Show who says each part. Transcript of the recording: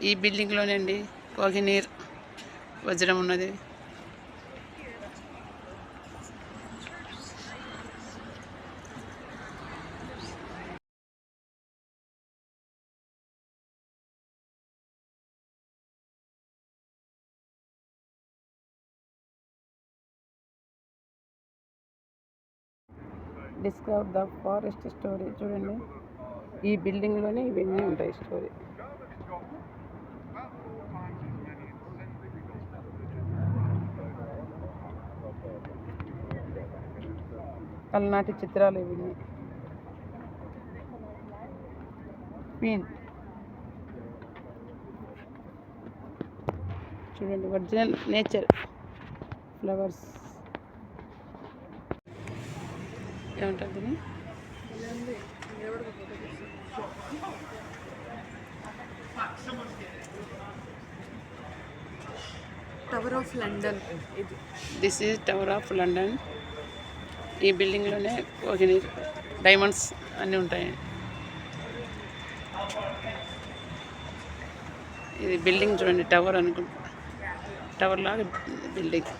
Speaker 1: ఈ బిల్డింగ్లోనే అండి కోహినూర్ వజ్రం ఉన్నది. Discover the forest story. చూడండి, ఈ బిల్డింగ్లోనే ఇవన్నీ ఉంటాయి స్టోరీ. పల్నాటి చిత్రాలు ఇవి. క్వీన్ చూడండి, ఒరిజినల్ నేచర్ ఫ్లవర్స్. ఏమంటారు దీన్ని?
Speaker 2: Tower of London.
Speaker 1: This is tower of London. ఈ బిల్డింగ్లోనే కోహినూర్ డైమండ్స్ అన్నీ ఉంటాయి. ఇది బిల్డింగ్ చూడండి, టవర్ అనుకుంటా, టవర్ లాగా బిల్డింగ్.